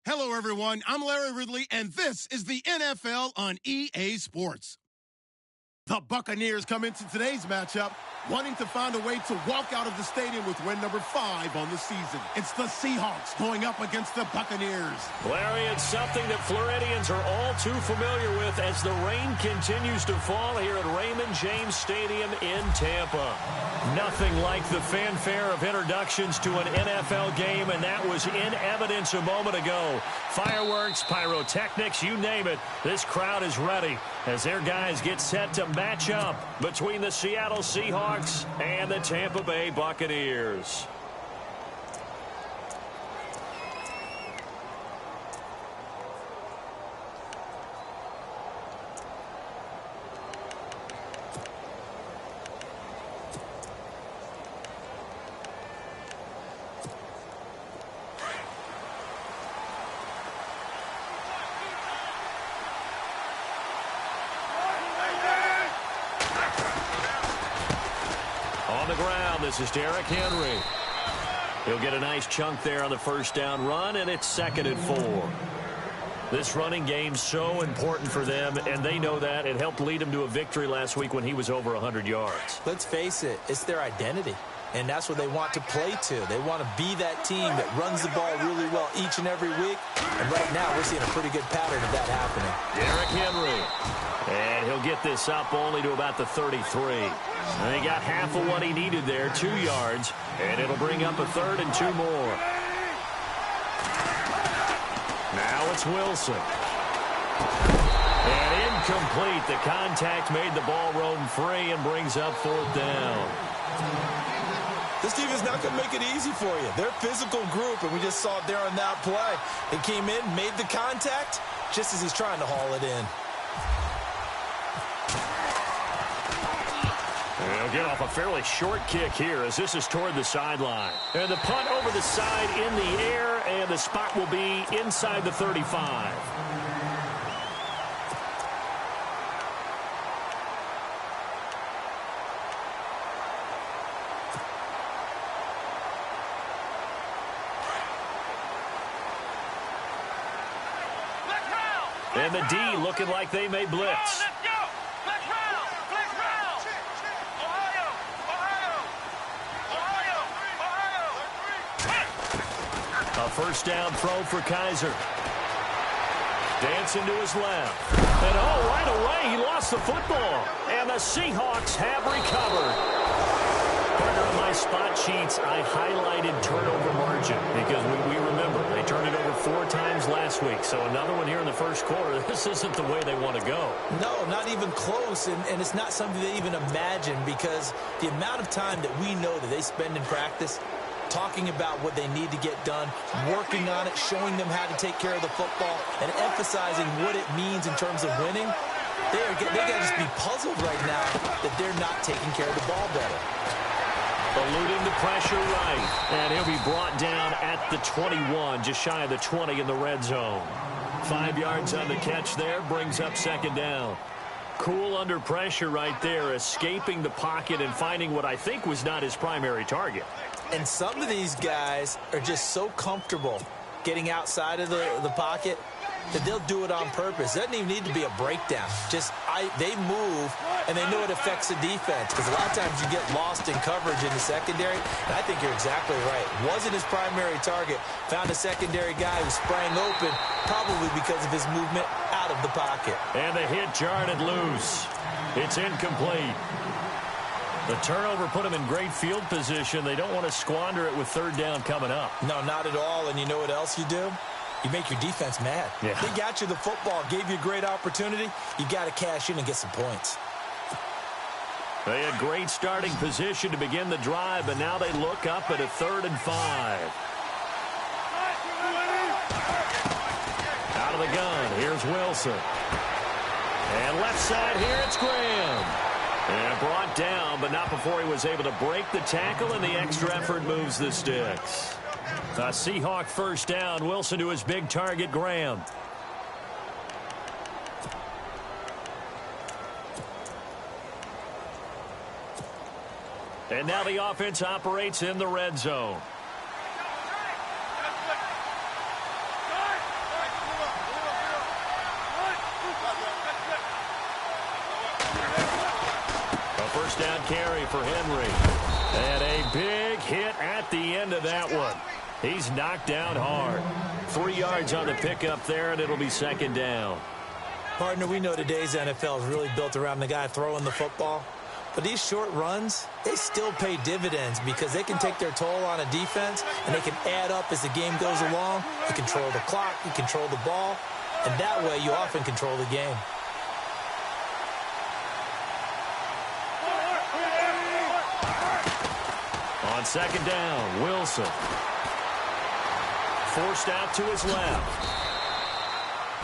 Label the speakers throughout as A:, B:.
A: Hello, everyone. I'm Larry Ridley, and this is the NFL on EA Sports. The Buccaneers come into today's matchup wanting to find a way to walk out of the stadium with win number 5 on the season. It's the Seahawks going up against the Buccaneers.
B: Larry, it's something that Floridians are all too familiar with as the rain continues to fall here at Raymond James Stadium in Tampa. Nothing like the fanfare of introductions to an NFL game, and that was in evidence a moment ago. Fireworks, pyrotechnics, you name it. This crowd is ready as their guys get set to match up between the Seattle Seahawks and the Tampa Bay Buccaneers. On the ground, this is Derrick Henry. He'll get a nice chunk there on the first down run, and it's 2nd and 4. This running game's so important for them, and they know that. It helped lead them to a victory last week when he was over 100 yards.
C: Let's face it, it's their identity, and that's what they want to play to. They want to be that team that runs the ball really well each and every week, and right now we're seeing a pretty good pattern of that happening.
B: Derrick Henry, and he'll get this up only to about the 33. And he got half of what he needed there, 2 yards, and it'll bring up a 3rd and 2 more. Now it's Wilson. And incomplete. The contact made the ball roam free and brings up 4th down.
C: This team is not going to make it easy for you. They're a physical group, and we just saw it there on that play. They came in, made the contact, just as he's trying to haul it in.
B: They'll get off a fairly short kick here as this is toward the sideline. And the punt over the side in the air, and the spot will be inside the 35. And the D looking like they may blitz. A first down throw for Kaiser. Dancing to his left. And right away, he lost the football. And the Seahawks have recovered. Partner, on my spot sheets, I highlighted turnover margin because we remember they turned it over 4 times last week. So another one here in the first quarter. This isn't the way they want to go.
C: No, not even close. And it's not something they even imagine because the amount of time that we know that they spend in practice talking about what they need to get done, working on it, showing them how to take care of the football, and emphasizing what it means in terms of winning. They got to just be puzzled right now that they're not taking care of the ball better.
B: Eluding the pressure right. And he'll be brought down at the 21, just shy of the 20 in the red zone. 5 yards on the catch there, brings up 2nd down. Cool under pressure right there, escaping the pocket and finding what I think was not his primary target.
C: And some of these guys are just so comfortable getting outside of the pocket that they'll do it on purpose. It doesn't even need to be a breakdown. They move, and they know it affects the defense because a lot of times you get lost in coverage in the secondary, and I think you're exactly right. Wasn't his primary target. Found a secondary guy who sprang open, probably because of his movement out of the pocket.
B: And the hit jarred it loose. It's incomplete. The turnover put them in great field position. They don't want to squander it with 3rd down coming up.
C: No, not at all. And you know what else you do? You make your defense mad.
B: Yeah.
C: They got you the football, gave you a great opportunity. You got to cash in and get some points.
B: They had great starting position to begin the drive, but now they look up at a 3rd and 5. Out of the gun, here's Wilson. And left side here, it's Graham. And brought down, but not before he was able to break the tackle, and the extra effort moves the sticks. A Seahawk first down. Wilson to his big target, Graham. And now the offense operates in the red zone. A first down carry for Henry. And a big hit at the end of that one. He's knocked down hard. 3 yards on the pickup there, and it'll be second down.
C: Partner, we know today's NFL is really built around the guy throwing the football. But these short runs, they still pay dividends because they can take their toll on a defense, and they can add up as the game goes along. You control the clock, you control the ball, and that way you often control the game.
B: On second down, Wilson. Forced out to his left.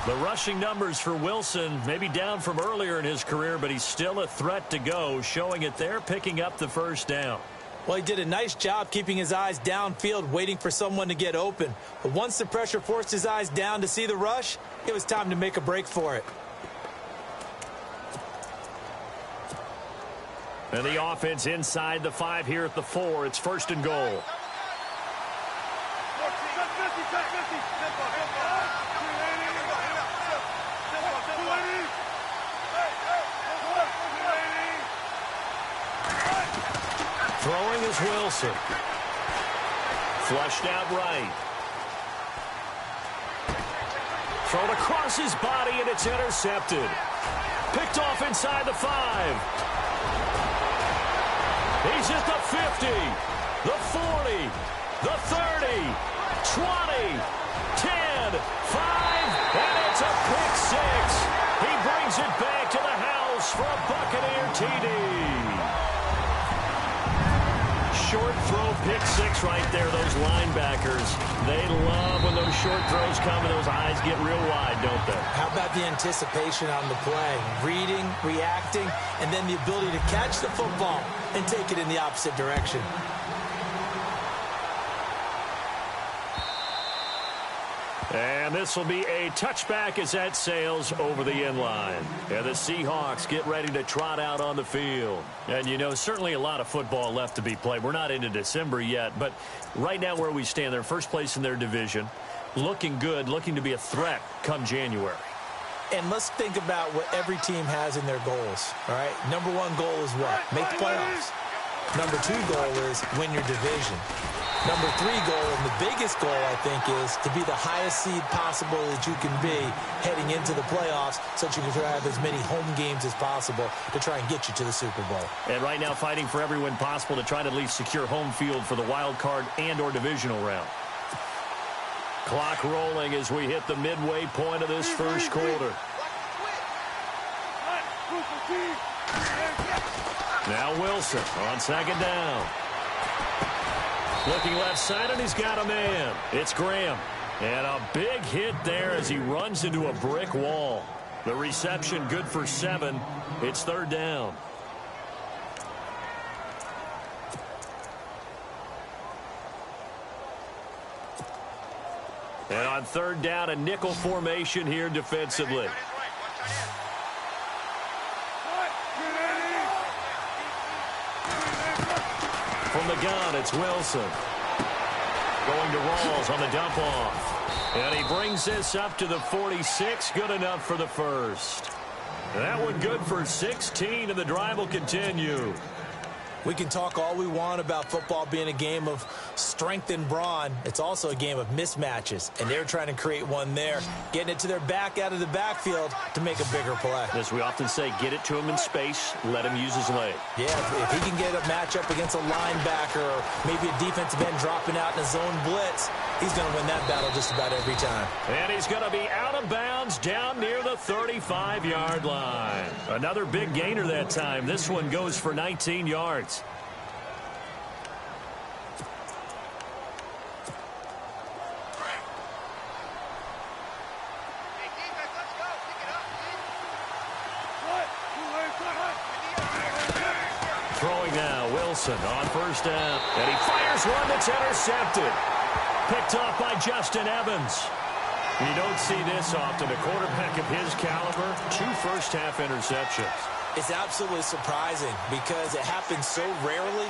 B: The rushing numbers for Wilson may be down from earlier in his career, but he's still a threat to go, showing it there, picking up the first down.
C: Well, he did a nice job keeping his eyes downfield, waiting for someone to get open. But once the pressure forced his eyes down to see the rush, it was time to make a break for it.
B: And the offense inside the 5 here at the 4. It's first and goal. Throwing is Wilson. Flushed out right. Thrown across his body, and it's intercepted. Picked off inside the 5. He's at the 50, the 40, the 30, 20, 10, 5, and it's a pick 6. He brings it back to the house for a Buccaneer TD. Short throw, pick 6 right there. Those linebackers, they love when those short throws come and those eyes get real wide, don't they?
C: How about the anticipation on the play? Reading, reacting, and then the ability to catch the football and take it in the opposite direction.
B: And this will be a touchback as that sails over the end line. And the Seahawks get ready to trot out on the field. And, you know, certainly a lot of football left to be played. We're not into December yet, but right now where we stand, they're first place in their division, looking good, looking to be a threat come January.
C: And let's think about what every team has in their goals, all right? Number 1 goal is what? Make the playoffs. Number 2 goal is win your division. Number 3 goal, and the biggest goal, I think, is to be the highest seed possible that you can be heading into the playoffs so that you can have as many home games as possible to try and get you to the Super Bowl.
B: And right now fighting for every win possible to try to at least secure home field for the wild card and or divisional round. Clock rolling as we hit the midway point of this first quarter. Now Wilson on second down. Looking left side, and he's got a man. It's Graham. And a big hit there as he runs into a brick wall. The reception good for 7. It's third down. And on third down, a nickel formation here defensively. From the gun, it's Wilson. Going to Rawls on the dump off. And he brings this up to the 46. Good enough for the first. That one good for 16, and the drive will continue.
C: We can talk all we want about football being a game of strength and brawn. It's also a game of mismatches, and they're trying to create one there, getting it to their back out of the backfield to make a bigger play.
B: As we often say, get it to him in space, let him use his leg.
C: Yeah, if he can get a matchup against a linebacker or maybe a defensive end dropping out in a zone blitz, he's going to win that battle just about every time.
B: And he's going to be out of bounds down near the 35-yard line. Another big gainer that time. This one goes for 19 yards. Throwing now, Wilson on first down. And he fires one that's intercepted. Picked off by Justin Evans. You don't see this often. A quarterback of his caliber, 2 first-half interceptions.
C: It's absolutely surprising because it happens so rarely.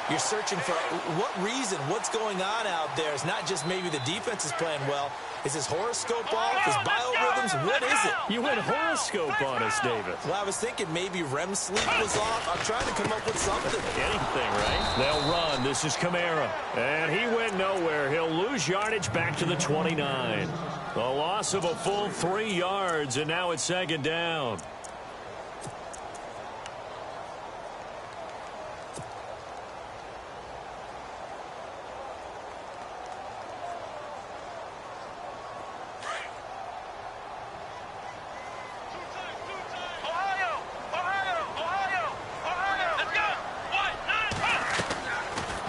C: You're searching for what reason, what's going on out there. It's not just maybe the defense is playing well. Is his horoscope off? His biorhythms? What is it?
B: You went horoscope on us, David.
C: Well, I was thinking maybe REM sleep was off. I'm trying to come up with something.
B: Anything, right? They'll run. This is Kamara. And he went nowhere. He'll lose yardage back to the 29. A loss of a full 3 yards, and now it's second down.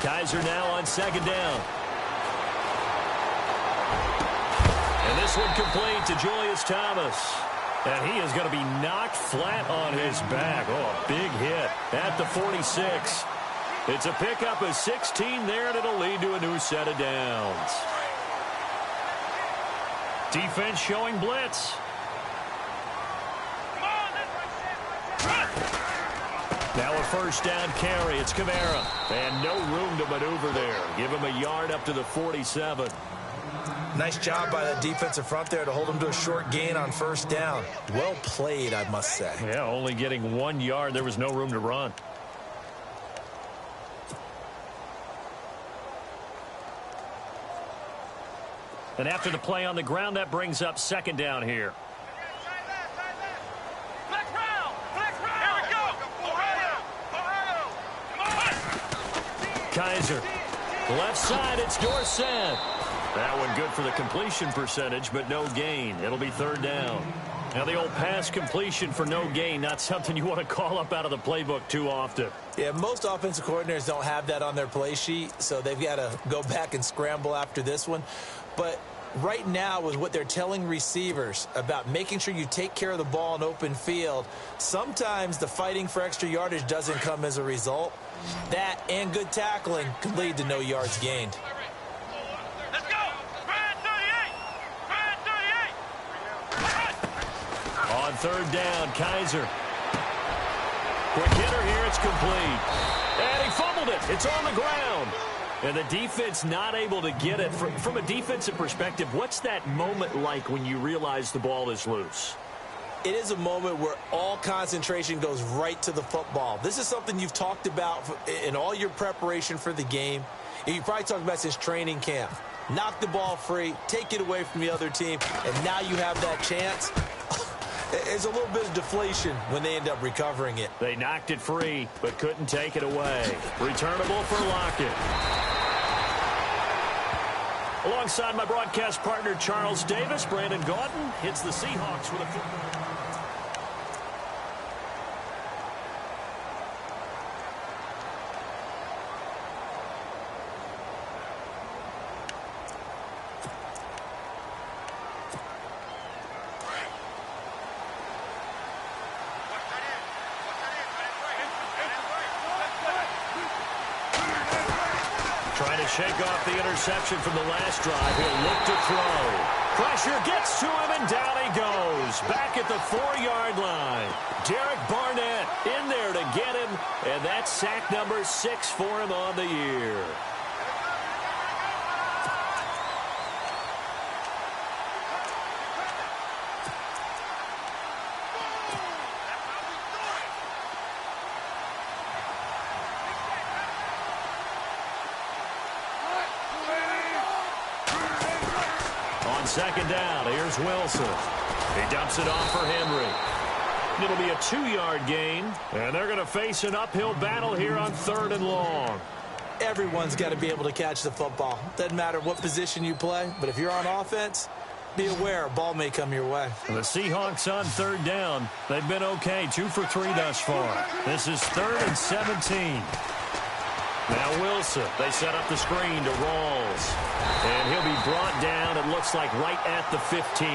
B: Kaiser now on second down. And this one complete to Julius Thomas. And he is going to be knocked flat on his back. Oh, a big hit at the 46. It's a pickup of 16 there, and it'll lead to a new set of downs. Defense showing blitz. Now a first down carry. It's Kamara. And no room to maneuver there. Give him a yard up to the 47.
C: Nice job by the defensive front there to hold him to a short gain on first down. Well played, I must say.
B: Yeah, only getting 1 yard. There was no room to run. And after the play on the ground, that brings up second down here. Kaiser. Left side, it's Dorsett. That one good for the completion percentage, but no gain. It'll be third down. Now the old pass completion for no gain, not something you want to call up out of the playbook too often.
C: Yeah, most offensive coordinators don't have that on their play sheet, so they've got to go back and scramble after this one. But right now with what they're telling receivers about making sure you take care of the ball in open field, sometimes the fighting for extra yardage doesn't come as a result. That and good tackling could lead to no yards gained.
D: Let's go! Brad 38! Brad 38!
B: On third down, Kaiser. Quick hitter here, it's complete. And he fumbled it. It's on the ground. And the defense not able to get it. From a defensive perspective, what's that moment like when you realize the ball is loose?
C: It is a moment where all concentration goes right to the football. This is something you've talked about in all your preparation for the game. You probably talked about since training camp. Knock the ball free, take it away from the other team, and now you have that chance. There's a little bit of deflation when they end up recovering it.
B: They knocked it free, but couldn't take it away. Returnable for Lockett. Alongside my broadcast partner, Charles Davis, Brandon Gaudin hits the Seahawks with a football. Trying to shake off the interception from the last drive. He'll look to throw. Pressure gets to him, and down he goes. Back at the 4-yard line. Derek Barnett in there to get him, and that's sack number 6 for him on the year. Second down, here's Wilson. He dumps it off for Henry. It'll be a 2-yard gain, and they're going to face an uphill battle here on 3rd and long.
C: Everyone's got to be able to catch the football. Doesn't matter what position you play, but if you're on offense, be aware a ball may come your way.
B: The Seahawks on 3rd down. They've been okay, 2 for 3 thus far. This is 3rd and 17. Now Wilson, they set up the screen to Rawls. And he'll be brought down, it looks like, right at the 15.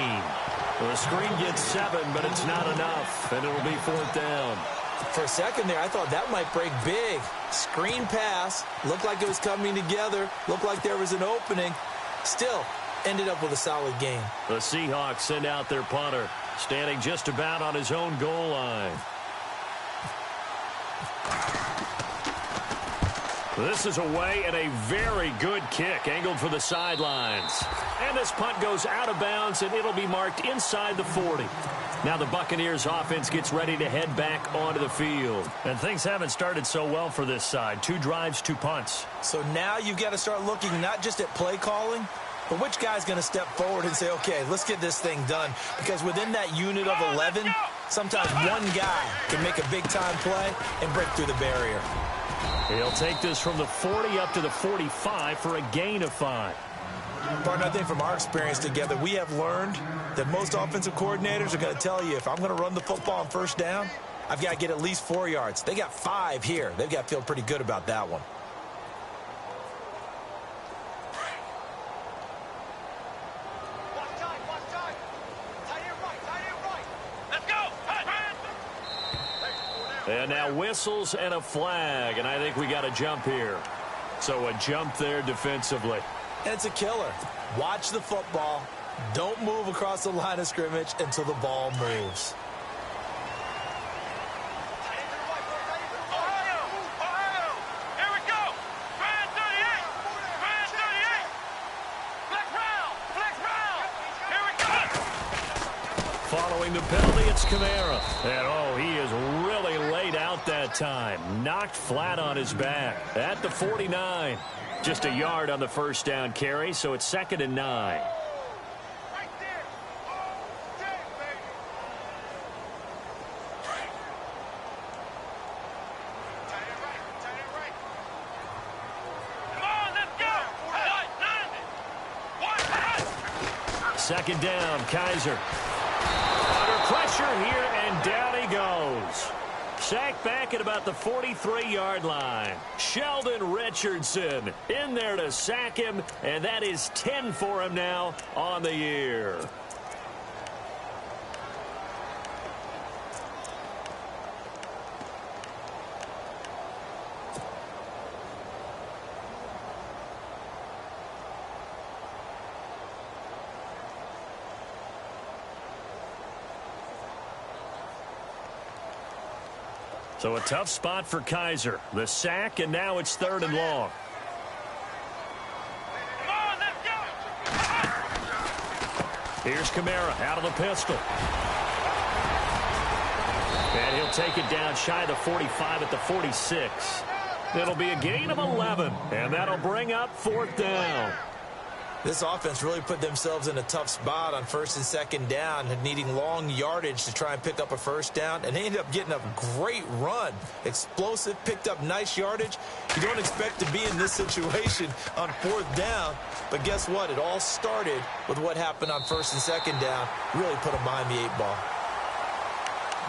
B: Well, the screen gets 7, but it's not enough, and it'll be 4th down.
C: For a second there, I thought that might break big. Screen pass, looked like it was coming together, looked like there was an opening. Still, ended up with a solid gain.
B: The Seahawks send out their punter, standing just about on his own goal line. This is away and a very good kick angled for the sidelines. And this punt goes out of bounds, and it'll be marked inside the 40. Now the Buccaneers offense gets ready to head back onto the field. And things haven't started so well for this side. 2 drives, 2 punts.
C: So now you've got to start looking not just at play calling, but which guy's going to step forward and say, okay, let's get this thing done. Because within that unit of 11, sometimes one guy can make a big-time play and break through the barrier.
B: He'll take this from the 40 up to the 45 for a gain of 5.
C: Partner, I think from our experience together, we have learned that most offensive coordinators are going to tell you, if I'm going to run the football on first down, I've got to get at least 4 yards. They got 5 here. They've got to feel pretty good about that one.
B: And now whistles and a flag, and I think we got a jump here. So a jump there defensively.
C: And it's a killer. Watch the football. Don't move across the line of scrimmage until the ball moves.
D: Here we go. Brand 38. Brand 38. Flex round. Here we go.
B: Following the penalty, it's Kamara. And, oh, he is really laid out that time. Knocked flat on his back at the 49. Just a yard on the first down carry, so it's 2nd and 9.
D: Right there. All day, baby. Tight end right. Come on, let's go. 1,
B: 2nd down, Kaiser. Under pressure here, and down he goes. Sacked back at about the 43-yard line. Sheldon Richardson in there to sack him, and that is 10 for him now on the year. So a tough spot for Kaiser. The sack, and now it's 3rd and long.
D: Come on, let's go.
B: Here's Kamara out of the pistol. And he'll take it down shy of the 45 at the 46. It'll be a gain of 11, and that'll bring up 4th down.
C: This offense really put themselves in a tough spot on 1st and 2nd down, needing long yardage to try and pick up a first down, and they ended up getting a great run. Explosive, picked up nice yardage. You don't expect to be in this situation on 4th down, but guess what? It all started with what happened on 1st and 2nd down. Really put them behind the 8 ball.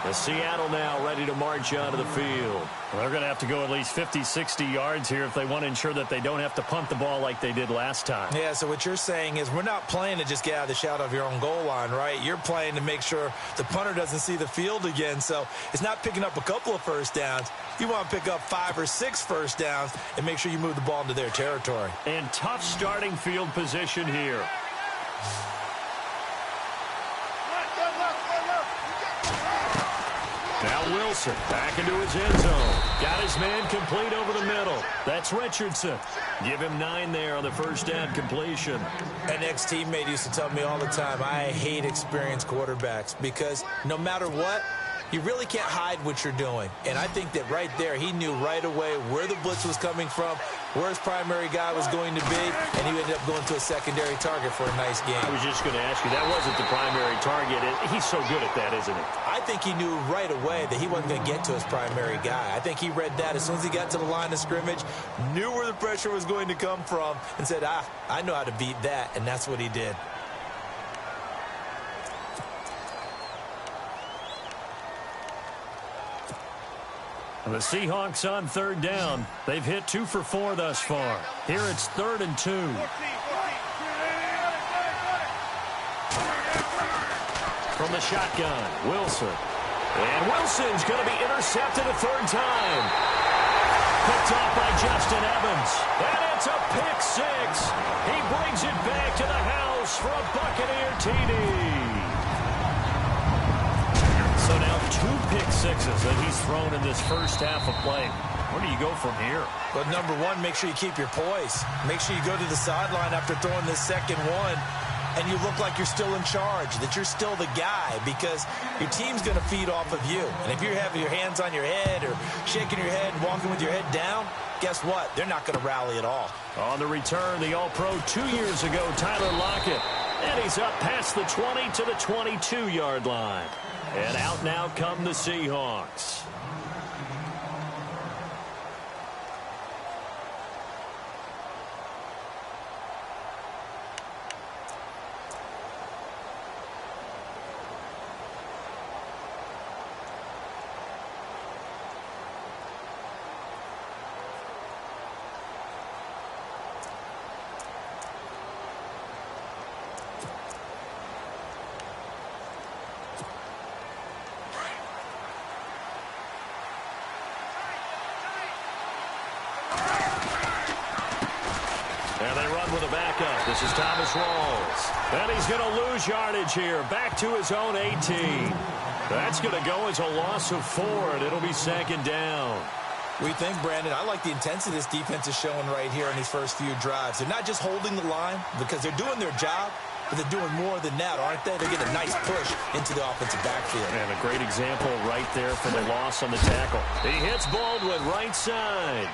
B: The Seattle now ready to march onto the field. Well, they're going to have to go at least 50, 60 yards here if they want to ensure that they don't have to punt the ball like they did last time.
C: Yeah, so what you're saying is we're not playing to just get out of the shadow of your own goal line, right? You're playing to make sure the punter doesn't see the field again. So it's not picking up a couple of first downs. You want to pick up 5 or 6 first downs and make sure you move the ball into their territory.
B: And tough starting field position here. Now Wilson back into his end zone. Got his man complete over the middle. That's Richardson. Give him 9 there on the first down completion.
C: An ex-teammate used to tell me all the time, I hate experienced quarterbacks because no matter what, you really can't hide what you're doing. And I think that right there, he knew right away where the blitz was coming from, where his primary guy was going to be, and he ended up going to a secondary target for a nice game.
B: I was just going to ask you, that wasn't the primary target. He's so good at that, isn't he?
C: I think he knew right away that he wasn't going to get to his primary guy. I think he read that as soon as he got to the line of scrimmage, knew where the pressure was going to come from, and said, I know how to beat that, and that's what he did.
B: The Seahawks on 3rd down. They've hit 2 for 4 thus far. Here it's 3rd and 2. From the shotgun, Wilson. And Wilson's going to be intercepted a 3rd time. Picked off by Justin Evans. And it's a pick 6. He brings it back to the house for a Buccaneer TD. So now 2 pick sixes that he's thrown in this first half of play. Where do you go from here?
C: But number one, make sure you keep your poise. Make sure you go to the sideline after throwing this second one, and you look like you're still in charge, that you're still the guy, because your team's going to feed off of you. And if you're having your hands on your head or shaking your head and walking with your head down, guess what? They're not going to rally at all.
B: On the return, the All-Pro 2 years ago, Tyler Lockett. And he's up past the 20 to the 22-yard line. And out now come the Seahawks. And they run with a backup. This is Thomas Rawls. And he's going to lose yardage here. Back to his own 18. That's going to go as a loss of 4, and it'll be second down.
C: We think, Brandon, I like the intensity this defense is showing right here in these first few drives. They're not just holding the line because they're doing their job, but they're doing more than that, aren't they? They're getting a nice push into the offensive backfield.
B: And a great example right there for the loss on the tackle. He hits Baldwin right side.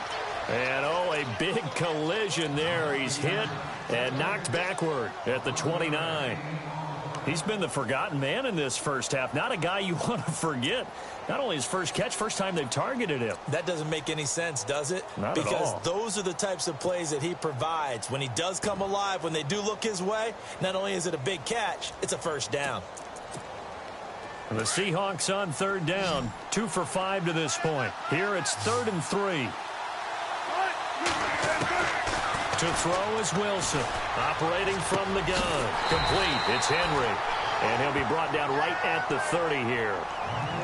B: And, oh, a big collision there. He's hit and knocked backward at the 29. He's been the forgotten man in this first half. Not a guy you want to forget. Not only his first catch, first time they've targeted him.
C: That doesn't make any sense, does it?
B: Not at all.
C: Because those are the types of plays that he provides. When he does come alive, when they do look his way, not only is it a big catch, it's a first down.
B: And the Seahawks on third down, 2 for 5 to this point. Here it's 3rd and 3. To throw is Wilson, operating from the gun. Complete, it's Henry. And he'll be brought down right at the 30 here.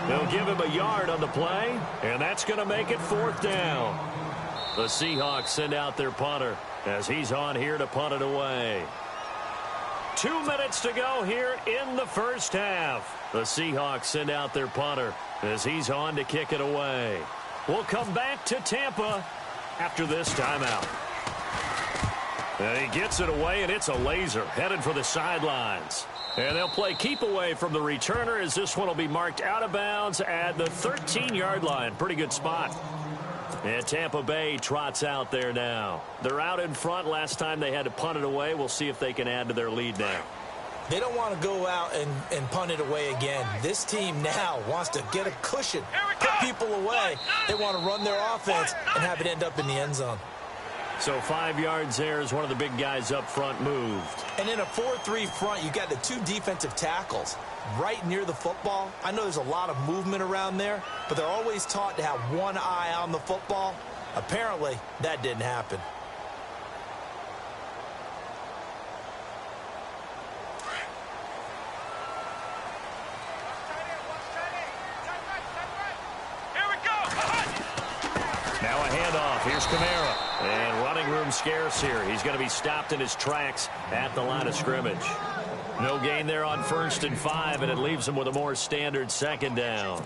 B: They'll give him a yard on the play, and that's going to make it 4th down. The Seahawks send out their punter as he's on here to punt it away. 2 minutes to go here in the first half. The Seahawks send out their punter as he's on to kick it away. We'll come back to Tampa after this timeout. And he gets it away, and it's a laser headed for the sidelines. And they'll play keep away from the returner as this one will be marked out of bounds at the 13-yard line. Pretty good spot. And Tampa Bay trots out there now. They're out in front. Last time they had to punt it away. We'll see if they can add to their lead now.
C: They don't want to go out and punt it away again. This team now wants to get a cushion, put people away. They want to run their offense and have it end up in the end zone.
B: So 5 yards there as one of the big guys up front moved.
C: And in a 4-3 front, you've got the 2 defensive tackles right near the football. I know there's a lot of movement around there, but they're always taught to have one eye on the football. Apparently, that didn't happen.
B: Now a handoff. Here's Kamara. And running room scarce here. He's going to be stopped in his tracks at the line of scrimmage. No gain there on 1st and 5, and it leaves him with a more standard second down.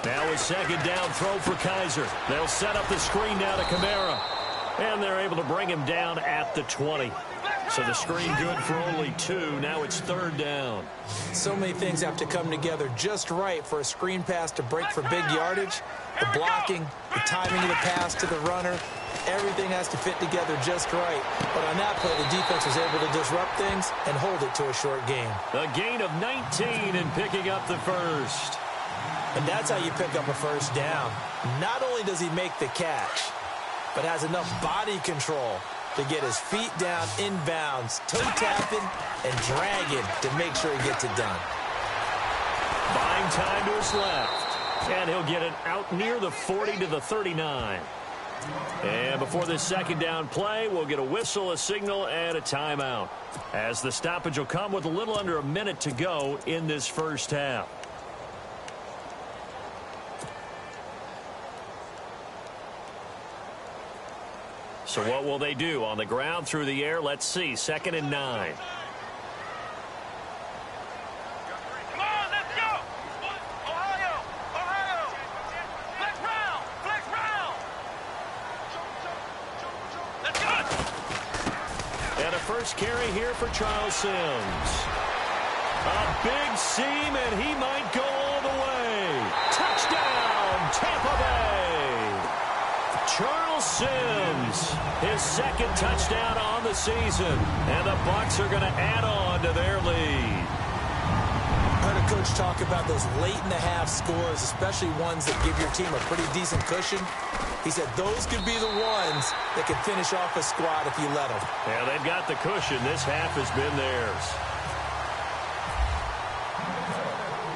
B: Now a second down throw for Kaiser. They'll set up the screen down to Kamara. And they're able to bring him down at the 20. So the screen good for only 2. Now it's 3rd down.
C: So many things have to come together just right for a screen pass to break for big yardage. The blocking, the timing of the pass to the runner, everything has to fit together just right. But on that play, the defense was able to disrupt things and hold it to a short game.
B: A gain of 19 and picking up the first.
C: And that's how you pick up a first down. Not only does he make the catch, but has enough body control to get his feet down inbounds, toe-tapping and dragging to make sure he gets it done.
B: Buying time to his left. And he'll get it out near the 40 to the 39. And before this second down play, we'll get a whistle, a signal, and a timeout. As the stoppage will come with a little under a minute to go in this first half. So what will they do? On the ground, through the air, let's see. 2nd and 9.
D: Come on, let's go! Ohio! Ohio! Flex round! Flex round! Let's go!
B: And a first carry here for Charles Sims. A big seam, and he might go all the way. Touchdown, Tampa Bay! Charles Sims, his 2nd touchdown on the season. And the Bucs are going to add on to their lead.
C: Heard a coach talk about those late-in-the-half scores, especially ones that give your team a pretty decent cushion. He said those could be the ones that could finish off a squad if you let them.
B: Yeah, they've got the cushion. This half has been theirs.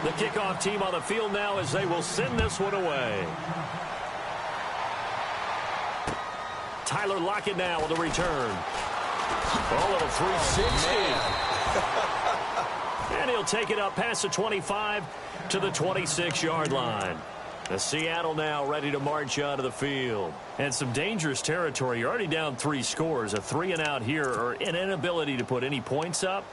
B: The kickoff team on the field now as they will send this one away. Tyler Lockett now with the return. Oh, little 360. And he'll take it up past the 25 to the 26-yard line. The Seattle now ready to march out of the field. And some dangerous territory. You're already down 3 scores. A 3-and-out here or an inability to put any points up.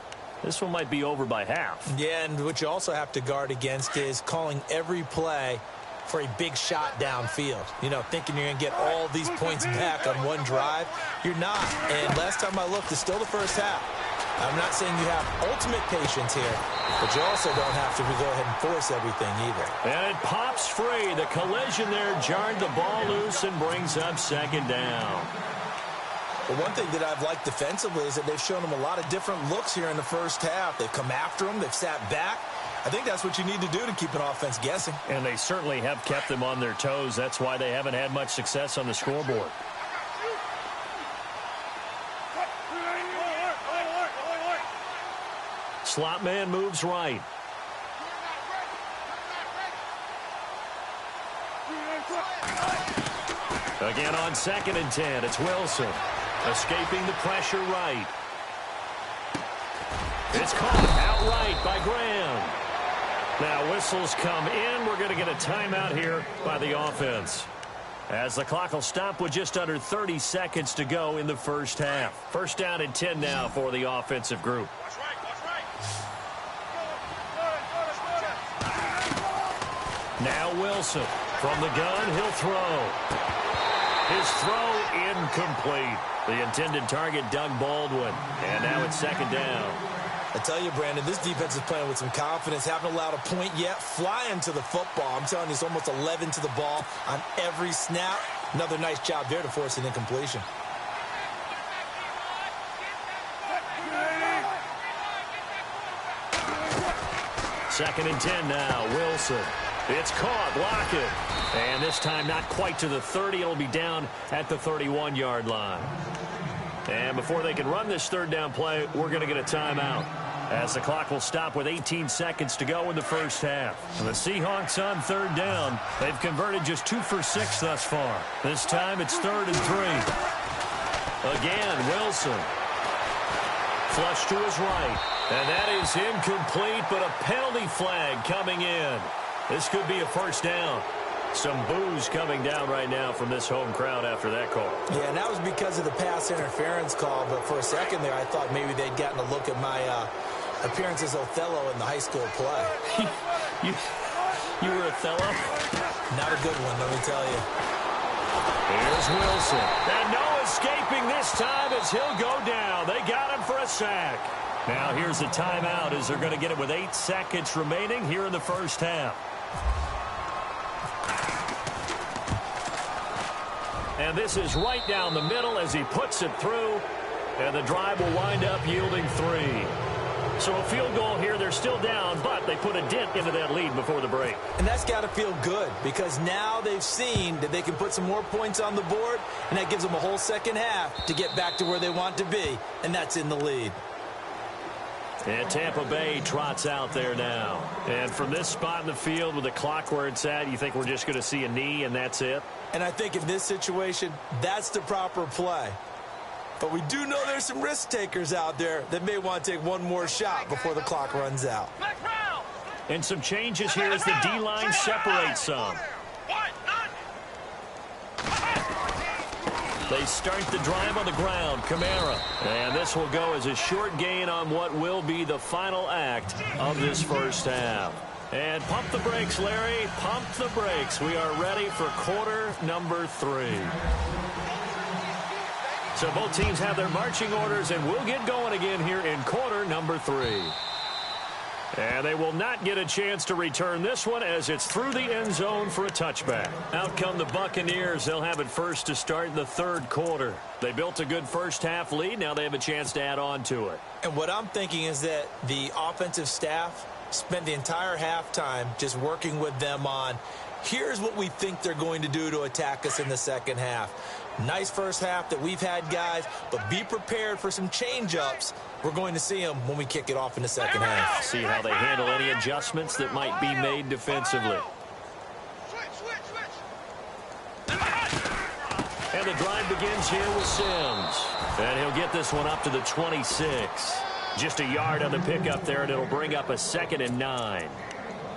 B: This one might be over by half.
C: Yeah, and what you also have to guard against is calling every play for a big shot downfield. You know, thinking you're going to get all these points back on one drive. You're not. And last time I looked, it's still the first half. I'm not saying you have ultimate patience here, but you also don't have to go ahead and force everything either.
B: And it pops free. The collision there jarred the ball loose and brings up 2nd down.
C: Well, one thing that I've liked defensively is that they've shown them a lot of different looks here in the first half. They've come after them. They've sat back. I think that's what you need to do to keep an offense guessing.
B: And they certainly have kept them on their toes. That's why they haven't had much success on the scoreboard. Slot man moves right. Again on 2nd and 10. It's Wilson. Escaping the pressure right. It's caught outright by Graham. Now whistles come in. We're going to get a timeout here by the offense. As the clock will stop with just under 30 seconds to go in the first half. 1st down and 10 now for the offensive group. Now Wilson from the gun. He'll throw. His throw incomplete. The intended target, Doug Baldwin. And now it's 2nd down.
C: I tell you, Brandon, this defense is playing with some confidence. Haven't allowed a point yet. Flying to the football. I'm telling you, it's almost 11 to the ball on every snap. Another nice job there to force an incompletion.
B: Second and 10 now. Wilson. It's caught. Lockett. And this time not quite to the 30. It'll be down at the 31-yard line. And before they can run this 3rd down play, we're going to get a timeout. As the clock will stop with 18 seconds to go in the first half. And the Seahawks on 3rd down. They've converted just 2 for 6 thus far. This time it's 3rd and 3. Again, Wilson. Flush to his right. And that is incomplete, but a penalty flag coming in. This could be a 1st down. Some boos coming down right now from this home crowd after that call.
C: Yeah, and that was because of the pass interference call. But for a second there, I thought maybe they'd gotten a look at my appearance as Othello in the high school play.
B: You were Othello?
C: Not a good one, let me tell you.
B: Here's Wilson. And no escaping this time as he'll go down. They got him for a sack. Now here's the timeout as they're going to get it with 8 seconds remaining here in the first half. And this is right down the middle as he puts it through. And the drive will wind up yielding 3. So a field goal here. They're still down, but they put a dent into that lead before the break.
C: And that's got to feel good because now they've seen that they can put some more points on the board, and that gives them a whole second half to get back to where they want to be, and that's in the lead.
B: And Tampa Bay trots out there now. And from this spot in the field with the clock where it's at, you think we're just going to see a knee and that's it?
C: And I think in this situation, that's the proper play. But we do know there's some risk takers out there that may want to take one more shot before the clock runs out.
B: And some changes here as the D-line separates some. They start the drive on the ground. Kamara. And this will go as a short gain on what will be the final act of this first half. And pump the brakes, Larry. Pump the brakes. We are ready for quarter number 3. So both teams have their marching orders, and we'll get going again here in quarter number 3. And they will not get a chance to return this one as it's through the end zone for a touchback. Out come the Buccaneers. They'll have it first to start the third quarter. They built a good first half lead. Now they have a chance to add on to it.
C: And what I'm thinking is that the offensive staff spent the entire halftime just working with them on, here's what we think they're going to do to attack us in the second half. Nice first half that we've had, guys, but be prepared for some change-ups. We're going to see them when we kick it off in the second half.
B: See how they handle any adjustments that might be made defensively. And the drive begins here with Sims. And he'll get this one up to the 26. Just a yard on the pickup there, and it'll bring up a 2nd and 9.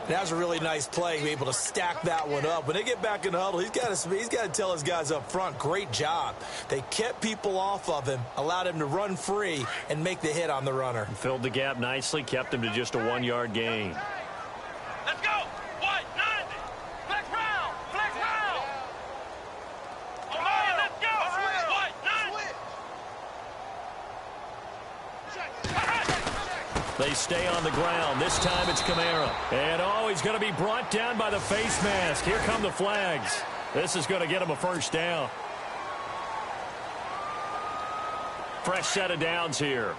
C: That was a really nice play, to be able to stack that one up. When they get back in the huddle, he's got to tell his guys up front, great job. They kept people off of him, allowed him to run free, and make the hit on the runner.
B: Filled the gap nicely, kept him to just a 1-yard gain.
D: Let's go. White, 90. Flex round. Flex round. O'Brien, let's go. White, 90.
B: They stay on the ground. This time it's Kamara. And, he's going to be brought down by the face mask. Here come the flags. This is going to get him a first down. Fresh set of downs here.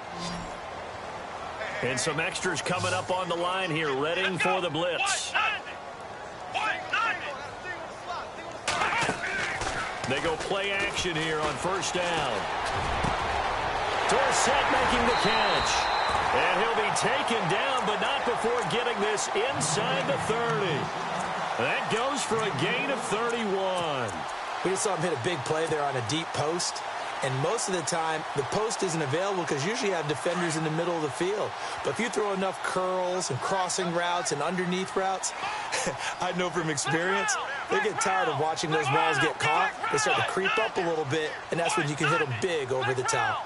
B: And some extras coming up on the line here, readying for the blitz. They go play action here on first down. Dorsett making the catch. And he'll be taken down, but not before getting this inside the 30. That goes for a gain of 31.
C: We just saw him hit a big play there on a deep post. And most of the time, the post isn't available because usually you have defenders in the middle of the field. But if you throw enough curls and crossing routes and underneath routes, I know from experience, they get tired of watching those balls get caught. They start to creep up a little bit, and that's when you can hit them big over the top.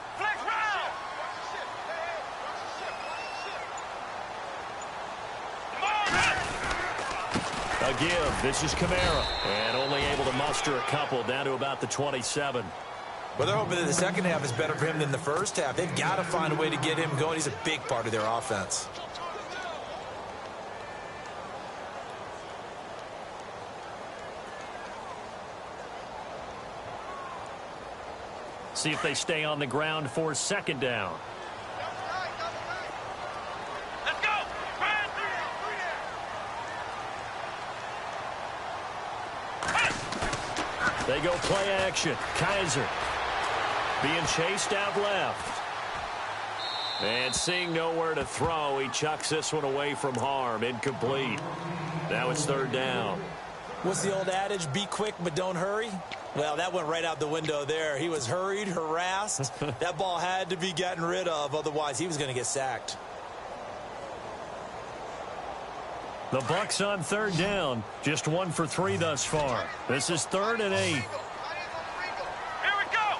B: A give. This is Kamara. And only able to muster a couple down to about the 27.
C: Well, they're hoping that the second half is better for him than the first half. They've got to find a way to get him going. He's a big part of their offense.
B: See if they stay on the ground for second down. They go play action. Kaiser being chased out left. And seeing nowhere to throw, he chucks this one away from harm. Incomplete. Now it's third down.
C: What's the old adage? Be quick, but don't hurry. Well, that went right out the window there. He was hurried, harassed. That ball had to be gotten rid of. Otherwise, he was going to get sacked.
B: The Bucs on third down. Just 1 for 3 thus far. This is 3rd and 8.
D: Here we go.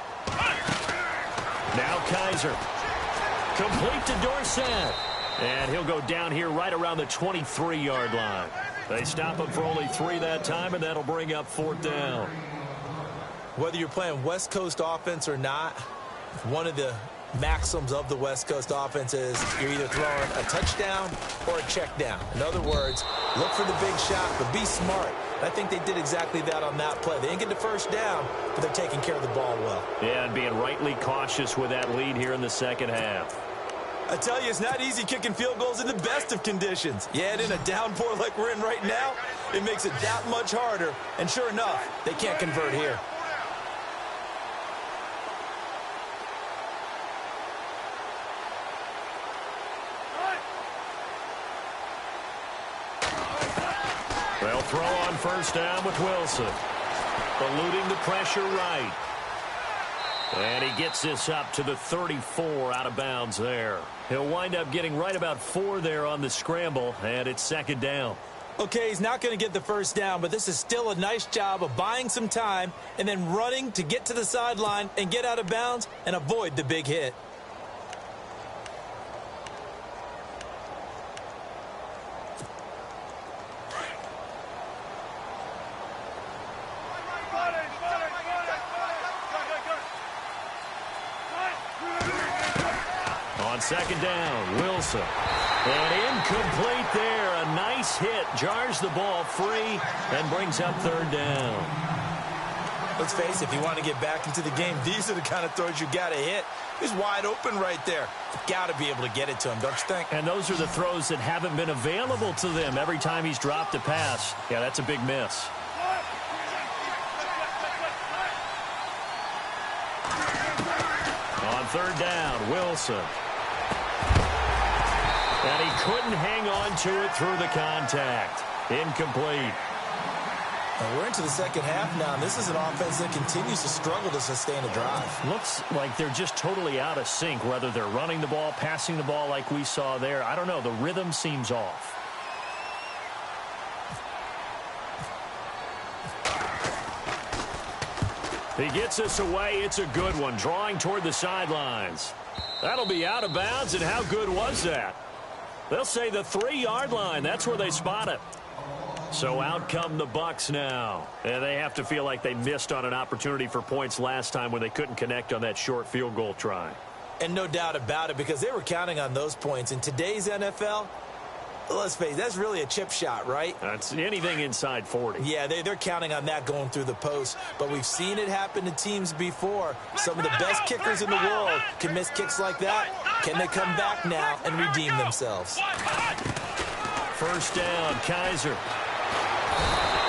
B: Now Kaiser. Complete to Dorsett. And he'll go down here right around the 23-yard line. They stop him for only 3 that time, and that'll bring up 4th down.
C: Whether you're playing West Coast offense or not, one of the maxims of the West Coast offense is you're either throwing a touchdown or a check down. In other words, look for the big shot, but be smart. And I think they did exactly that on that play. They didn't get the first down, but they're taking care of the ball well.
B: Yeah, and being rightly cautious with that lead here in the second half.
C: I tell you, it's not easy kicking field goals in the best of conditions. Yet in a downpour like we're in right now, it makes it that much harder. And sure enough, they can't convert here.
B: They'll throw on first down with Wilson. Eluding the pressure right. And he gets this up to the 34 out of bounds there. He'll wind up getting right about 4 there on the scramble, and it's second down.
C: Okay, he's not going to get the first down, but this is still a nice job of buying some time and then running to get to the sideline and get out of bounds and avoid the big hit.
B: On second down, Wilson. And incomplete there. A nice hit. Jars the ball free and brings up third down.
C: Let's face it, if you want to get back into the game, these are the kind of throws you got to hit. He's wide open right there. Got to be able to get it to him, don't you think?
B: And those are the throws that haven't been available to them every time he's dropped a pass. Yeah, that's a big miss. On third down, Wilson. And he couldn't hang on to it through the contact. Incomplete.
C: And we're into the second half now, and this is an offense that continues to struggle to sustain a drive.
B: Looks like they're just totally out of sync, whether they're running the ball, passing the ball like we saw there. I don't know. The rhythm seems off. He gets us away. It's a good one, drawing toward the sidelines. That'll be out of bounds, and how good was that? They'll say the 3-yard line. That's where they spot it. So out come the Bucs now. And they have to feel like they missed on an opportunity for points last time when they couldn't connect on that short field goal try.
C: And no doubt about it, because they were counting on those points. In today's NFL, let's face it, that's really a chip shot, right?
B: That's anything inside 40.
C: Yeah, they're counting on that going through the post. But we've seen it happen to teams before. Some of the best kickers in the world can miss kicks like that. Can they come back now and redeem themselves?
B: First down, Kaiser.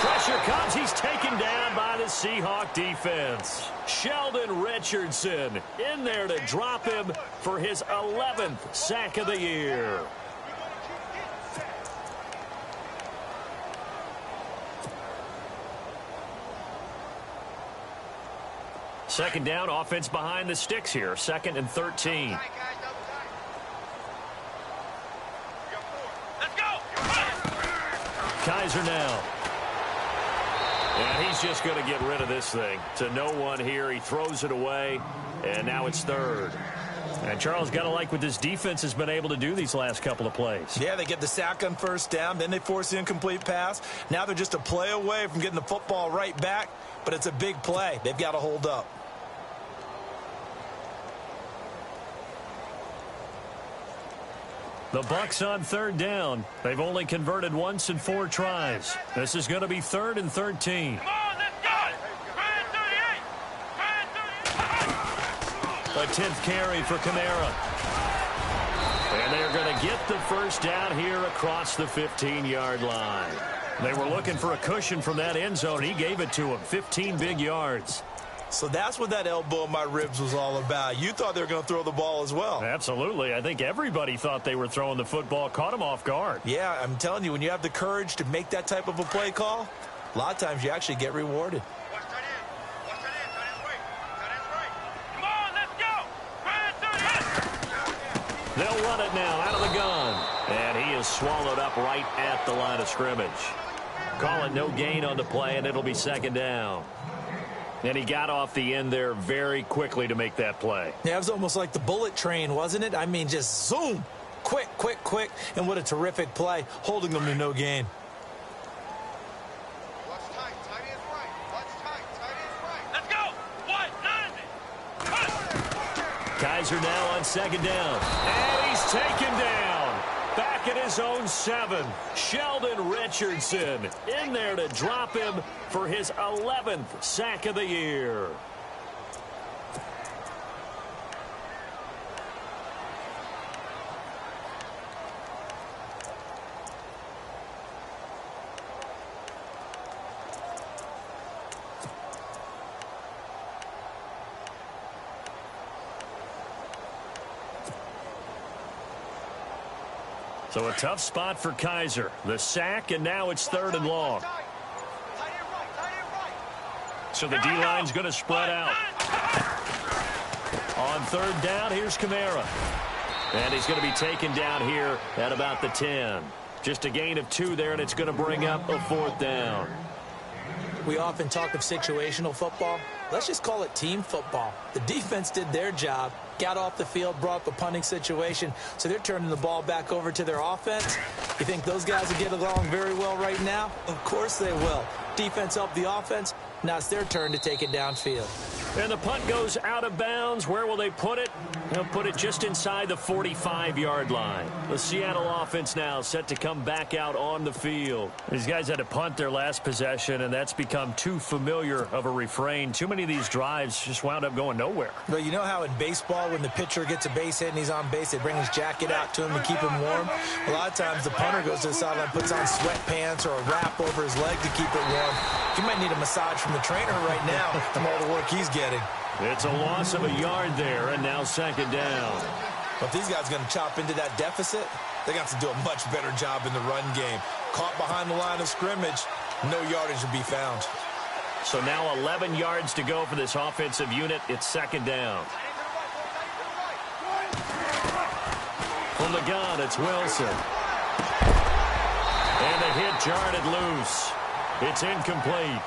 B: Pressure comes. He's taken down by the Seahawk defense. Sheldon Richardson in there to drop him for his 11th sack of the year. Second down, offense behind the sticks here. 2nd and 13. Kaiser now. And he's just going to get rid of this thing. To no one here. He throws it away. And now it's third. And Charles, got to like what this defense has been able to do these last couple of plays.
C: Yeah, they get the sack on first down. Then they force the incomplete pass. Now they're just a play away from getting the football right back. But it's a big play. They've got to hold up.
B: The Bucs on third down. They've only converted once in 4 tries. This is going to be 3rd and 13.
D: Come on, let's go!
B: A 10th carry for Kamara. And they're going to get the first down here across the 15-yard line. They were looking for a cushion from that end zone. He gave it to him. 15 big yards.
C: So that's what that elbow in my ribs was all about. You thought they were going to throw the ball as well.
B: Absolutely. I think everybody thought they were throwing the football. Caught him off guard.
C: Yeah, I'm telling you, when you have the courage to make that type of a play call, a lot of times you actually get rewarded.
D: Watch tight end. Watch tight end. Tight end's right. Tight end's right. Come on, let's go!
B: They'll run it now out of the gun. And he is swallowed up right at the line of scrimmage. Call it no gain on the play, and it'll be second down. And he got off the end there very quickly to make that play.
C: Yeah, it was almost like the bullet train, wasn't it? I mean, just zoom. Quick, quick, quick. And what a terrific play, holding them to no gain.
D: Watch tight. Tight end's right. Watch tight. Tight end's right. Let's go! What? 90.
B: Kaiser now on second down. And he's taken down. Back at his own 7. Sheldon Richardson in there to drop him for his 11th sack of the year. So a tough spot for Kaiser. The sack, and now it's 3rd and long. So the D-line's going to spread out. On 3rd down, here's Kamara. And he's going to be taken down here at about the 10. Just a gain of 2 there, and it's going to bring up a 4th down.
C: We often talk of situational football. Let's just call it team football. The defense did their job, got off the field, brought up a punting situation, so they're turning the ball back over to their offense. You think those guys will get along very well right now? Of course they will. Defense helped the offense. Now it's their turn to take it downfield.
B: And the punt goes out of bounds. Where will they put it? They'll put it just inside the 45-yard line. The Seattle offense now set to come back out on the field. These guys had to punt their last possession, and that's become too familiar of a refrain. Too many of these drives just wound up going nowhere.
C: But you know how in baseball, when the pitcher gets a base hit and he's on base, they bring his jacket out to him to keep him warm? A lot of times the punter goes to the sideline, puts on sweatpants or a wrap over his leg to keep it warm. He might need a massage from the trainer right now from all the work he's getting.
B: It's a loss of a yard there, and now 2nd down.
C: But if these guys are going to chop into that deficit, they got to do a much better job in the run game. Caught behind the line of scrimmage, no yardage to be found.
B: So now 11 yards to go for this offensive unit. It's 2nd down. From the gun, it's Wilson. And the hit jarred it loose. It's incomplete.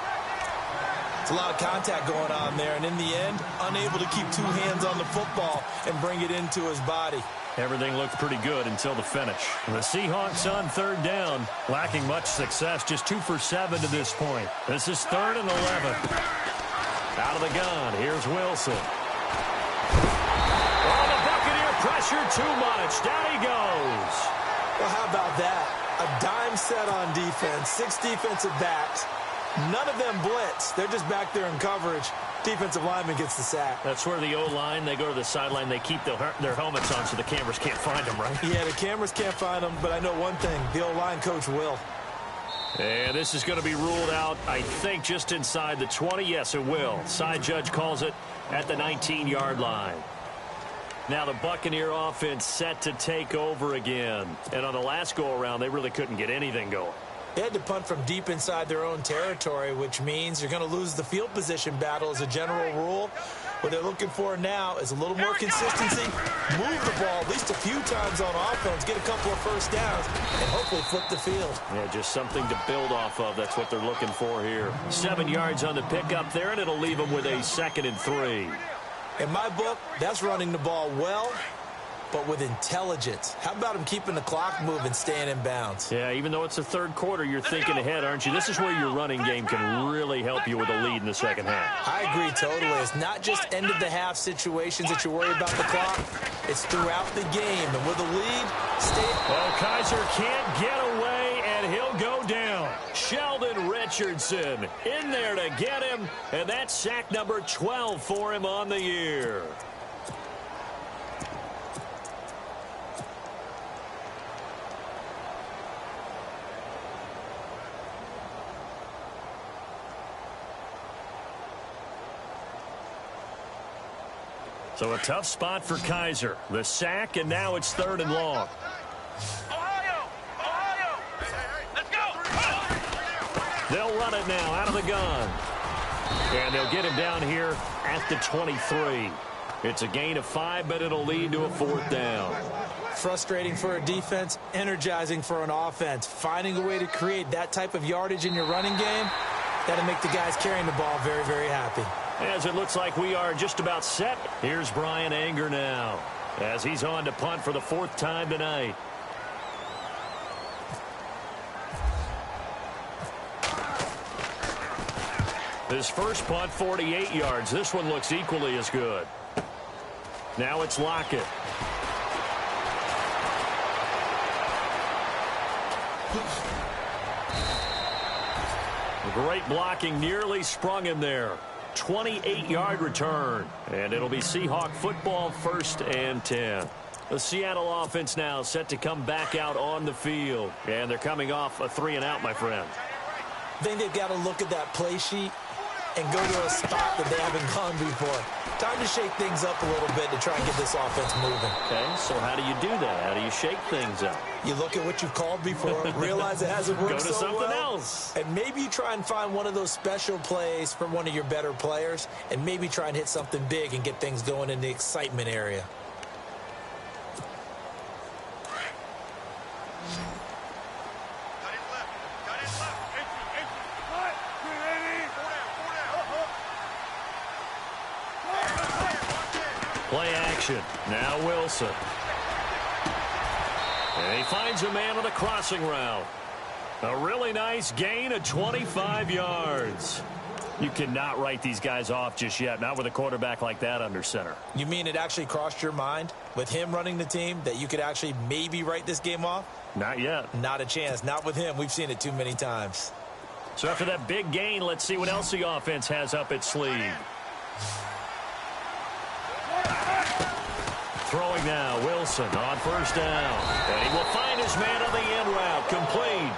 C: It's a lot of contact going on there, and in the end, unable to keep 2 hands on the football and bring it into his body.
B: Everything looked pretty good until the finish. The Seahawks on 3rd down, lacking much success, just 2 for 7 to this point. This is 3rd and 11. Out of the gun, here's Wilson. Oh, the Buccaneer pressure too much. Down he goes.
C: Well, how about that? A dime set on defense, 6 defensive backs. None of them blitz. They're just back there in coverage. Defensive lineman gets the sack.
B: That's where the O-line, they go to the sideline, they keep their helmets on so the cameras can't find them, right?
C: Yeah, the cameras can't find them, but I know one thing. The O-line coach will.
B: And this is going to be ruled out, I think, just inside the 20. Yes, it will. Side judge calls it at the 19-yard line. Now the Buccaneer offense set to take over again. And on the last go-around, they really couldn't get anything going.
C: They had to punt from deep inside their own territory, which means you're going to lose the field position battle as a general rule. What they're looking for now is a little more consistency, move the ball at least a few times on offense, get a couple of first downs, and hopefully flip the field.
B: Yeah, just something to build off of. That's what they're looking for here. 7 yards on the pickup there, and it'll leave them with a 2nd and 3.
C: In my book, that's running the ball well, but with intelligence. How about him keeping the clock moving, staying in bounds?
B: Yeah, even though it's the 3rd quarter, you're thinking ahead, aren't you? This is where your running game can really help you with a lead in the 2nd half.
C: I agree totally. It's not just end-of-the-half situations that you worry about the clock. It's throughout the game. And with a lead, stay...
B: Well, Kaiser can't get away, and he'll go down. Sheldon Richardson in there to get him, and that's sack number 12 for him on the year. So a tough spot for Kaiser. The sack, and now it's 3rd and long.
D: Ohio! Let's go!
B: They'll run it now out of the gun. And they'll get him down here at the 23. It's a gain of 5, but it'll lead to a 4th down.
C: Frustrating for a defense, energizing for an offense. Finding a way to create that type of yardage in your running game, that'll make the guys carrying the ball very, very happy.
B: As it looks like we are just about set. Here's Brian Anger now as he's on to punt for the 4th time tonight. His first punt, 48 yards. This one looks equally as good. Now it's Lockett. Great blocking, nearly sprung him there. 28-yard return, and it'll be Seahawk football, 1st and 10. The Seattle offense now set to come back out on the field, and they're coming off a 3-and-out, my friend.
C: I think they've got to look at that play sheet and go to a spot that they haven't gone before. Time to shake things up a little bit to try and get this offense moving.
B: Okay, so how do you do that? How do you shake things up?
C: You look at what you've called before, realize it hasn't worked
B: Go to
C: so
B: something
C: well,
B: else.
C: and maybe you try and find one of those special plays from one of your better players, and maybe try and hit something big and get things going in the excitement area.
B: Play action. Now Wilson. And he finds a man on the crossing route. A really nice gain of 25 yards. You cannot write these guys off just yet, not with a quarterback like that under center.
C: You mean it actually crossed your mind with him running the team that you could actually maybe write this game off?
B: Not yet.
C: Not a chance. Not with him. We've seen it too many times.
B: So after that big gain, let's see what else the offense has up its sleeve. Throwing now, Wilson on first down. And he will find his man on the end route, complete.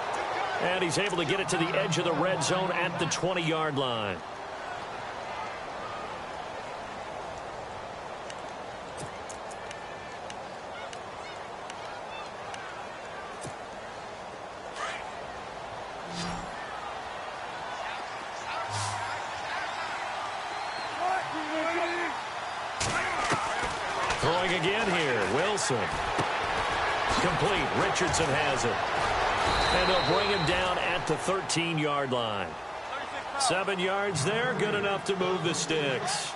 B: And he's able to get it to the edge of the red zone at the 20-yard line. Throwing again here, Wilson. Complete. Richardson has it. And they'll bring him down at the 13-yard line. 7 yards there, good enough to move the sticks.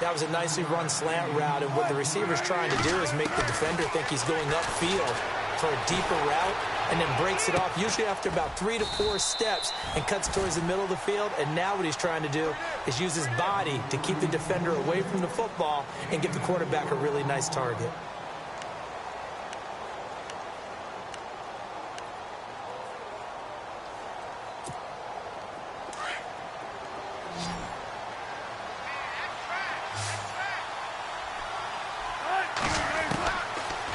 C: That was a nicely run slant route, and what the receiver's trying to do is make the defender think he's going upfield for a deeper route, and then breaks it off, usually after about 3 to 4 steps, and cuts towards the middle of the field. And now what he's trying to do is use his body to keep the defender away from the football and give the quarterback a really nice target.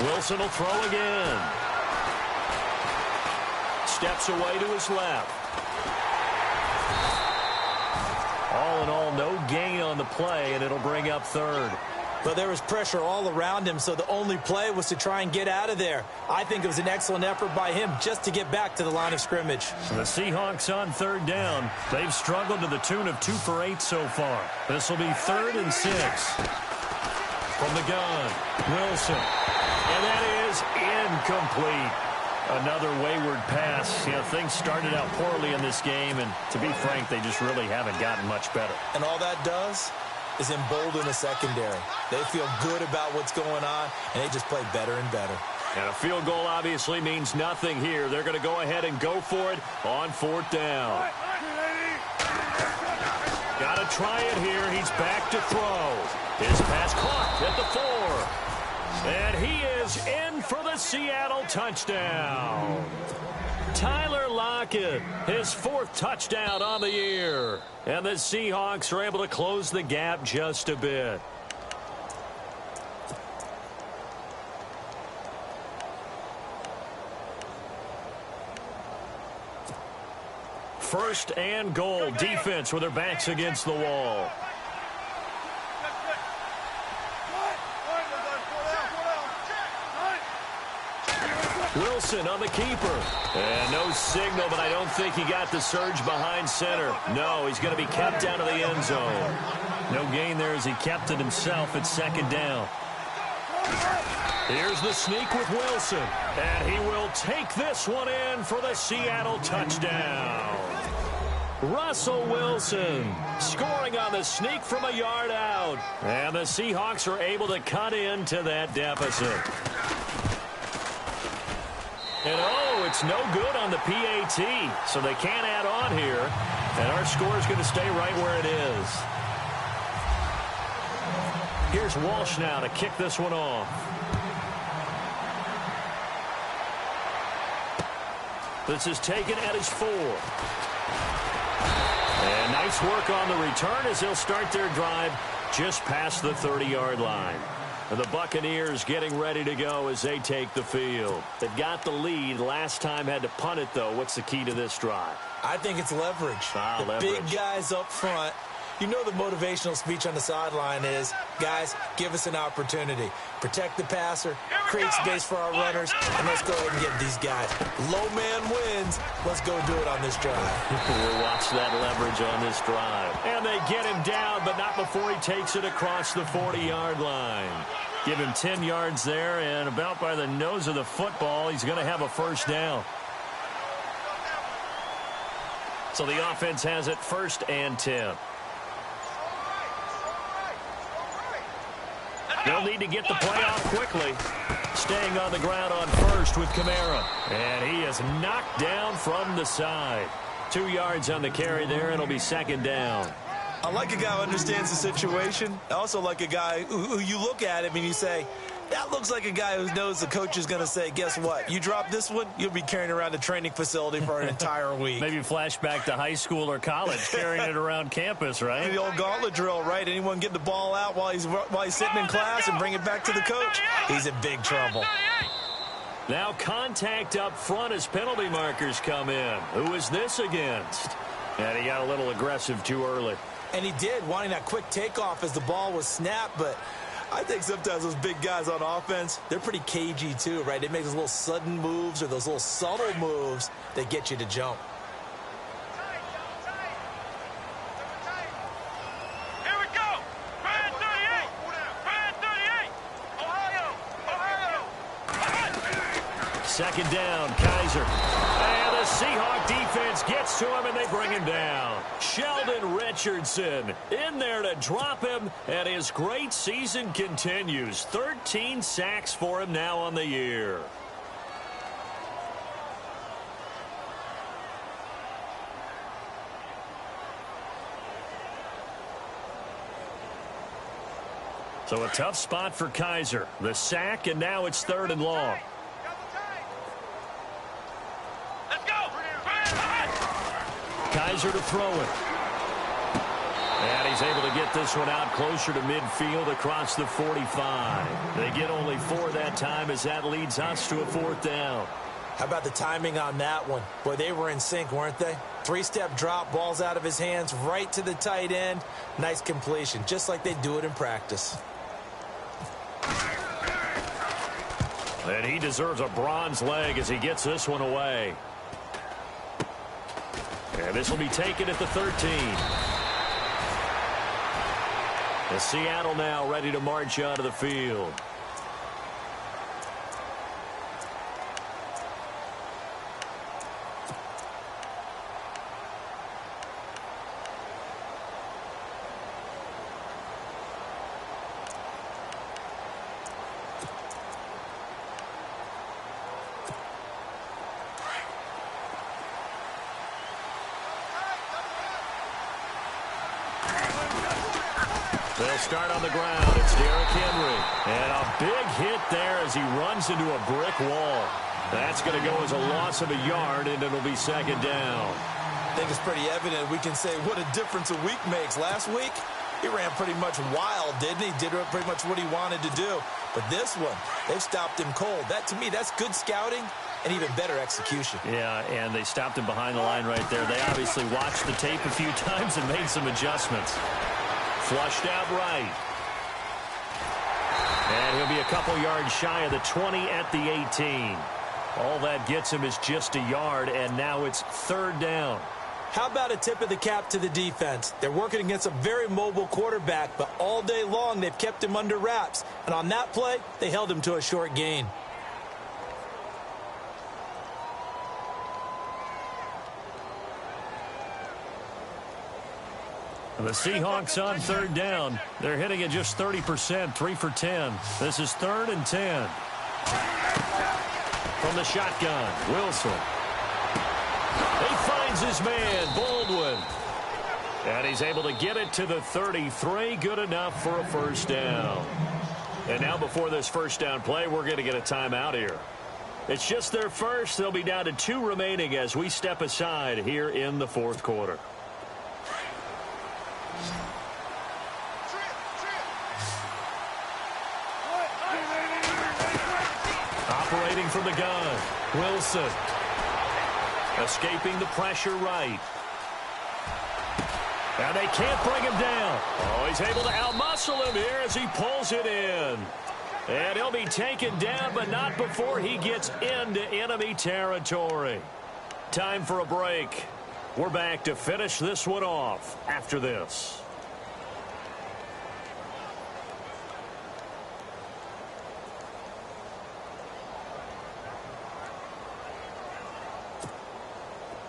B: Wilson will throw again. Steps away to his left. All in all, no gain on the play, and it'll bring up third.
C: But there was pressure all around him, so the only play was to try and get out of there. I think it was an excellent effort by him just to get back to the line of scrimmage.
B: The Seahawks on third down. They've struggled to the tune of 2 for 8 so far. This will be 3rd and 6. From the gun, Wilson. And that is incomplete. Another wayward pass. You know, things started out poorly in this game, and to be frank, they just really haven't gotten much better.
C: And all that does is embolden the secondary. They feel good about what's going on, and they just play better and better.
B: And a field goal obviously means nothing here. They're going to go ahead and go for it on 4th down. Got to try it here. He's back to throw. His pass caught at the 4. And he is in for the Seattle touchdown. Tyler Lockett, his 4th touchdown on the year. And the Seahawks are able to close the gap just a bit. First and goal. Defense with their backs against the wall. Wilson on the keeper. And no signal, but I don't think he got the surge behind center. No, he's going to be kept out of the end zone. No gain there as he kept it himself at 2nd down. Here's the sneak with Wilson. And he will take this one in for the Seattle touchdown. Russell Wilson scoring on the sneak from a yard out. And the Seahawks are able to cut into that deficit. And, oh, it's no good on the PAT, so they can't add on here. And our score is going to stay right where it is. Here's Walsh now to kick this one off. This is taken at his 4. And nice work on the return as they'll start their drive just past the 30-yard line. And the Buccaneers getting ready to go as they take the field. They've got the lead. Last time had to punt it, though. What's the key to this drive?
C: I think it's leverage. The big guys up front. You know the motivational speech on the sideline is, guys, give us an opportunity. Protect the passer, create space for our runners, and let's go ahead and get these guys. Low man wins. Let's go do it on this drive.
B: We'll watch that leverage on this drive. And they get him down, but not before he takes it across the 40-yard line. Give him 10 yards there, and about by the nose of the football, he's going to have a first down. So the offense has it 1st and 10. They'll need to get the play off quickly. Staying on the ground on first with Kamara. And he is knocked down from the side. 2 yards on the carry there, and it'll be second down.
C: I like a guy who understands the situation. I also like a guy who you look at him and you say, that looks like a guy who knows the coach is going to say, guess what? You drop this one, you'll be carrying around a training facility for an entire week.
B: Maybe flashback to high school or college, carrying it around campus, right?
C: The old gauntlet drill, right? Anyone get the ball out while he's sitting in class and bring it back to the coach? He's in big trouble.
B: Now contact up front as penalty markers come in. Who is this against? And he got a little aggressive too early.
C: And he did, wanting that quick takeoff as the ball was snapped, but I think sometimes those big guys on offense, they're pretty cagey too, right? They make those little sudden moves or those little subtle moves that get you to jump.
D: Here we go. Brand 38. Brand 38. Ohio.
B: Second down, Kaiser. And the Seahawk defense gets to him, and they bring him down. Sheldon Richardson in there to drop him, and his great season continues. 13 sacks for him now on the year. So a tough spot for Kaiser. The sack, and now it's 3rd and long.
D: Let's go.
B: Kaiser to throw it. And he's able to get this one out closer to midfield across the 45. They get only 4 that time as that leads us to a 4th down.
C: How about the timing on that one? Boy, they were in sync, weren't they? 3-step drop, balls out of his hands, right to the tight end. Nice completion, just like they do it in practice.
B: And he deserves a bronze leg as he gets this one away. And this will be taken at the 13. The Seattle now ready to march out of the field. They'll start on the ground. It's Derrick Henry. And a big hit there as he runs into a brick wall. That's going to go as a loss of a yard, and it'll be second down.
C: I think it's pretty evident. We can say what a difference a week makes. Last week, he ran pretty much wild, didn't he? Did pretty much what he wanted to do. But this one, they've stopped him cold. That, to me, that's good scouting and even better execution.
B: Yeah, and they stopped him behind the line right there. They obviously watched the tape a few times and made some adjustments. Flushed out right. And he'll be a couple yards shy of the 20 at the 18. All that gets him is just a yard, and now it's 3rd down.
C: How about a tip of the cap to the defense? They're working against a very mobile quarterback, but all day long they've kept him under wraps. And on that play, they held him to a short gain.
B: The Seahawks on 3rd down. They're hitting it just 30%, 3 for 10. This is 3rd and 10. From the shotgun, Wilson. He finds his man, Baldwin. And he's able to get it to the 33. Good enough for a 1st down. And now before this 1st down play, we're going to get a timeout here. It's just their first. They'll be down to 2 remaining as we step aside here in the 4th quarter. Operating from the gun, Wilson. Escaping the pressure right. And they can't bring him down. Oh, he's able to outmuscle him here as he pulls it in. And he'll be taken down, but not before he gets into enemy territory. Time for a break. We're back to finish this one off after this.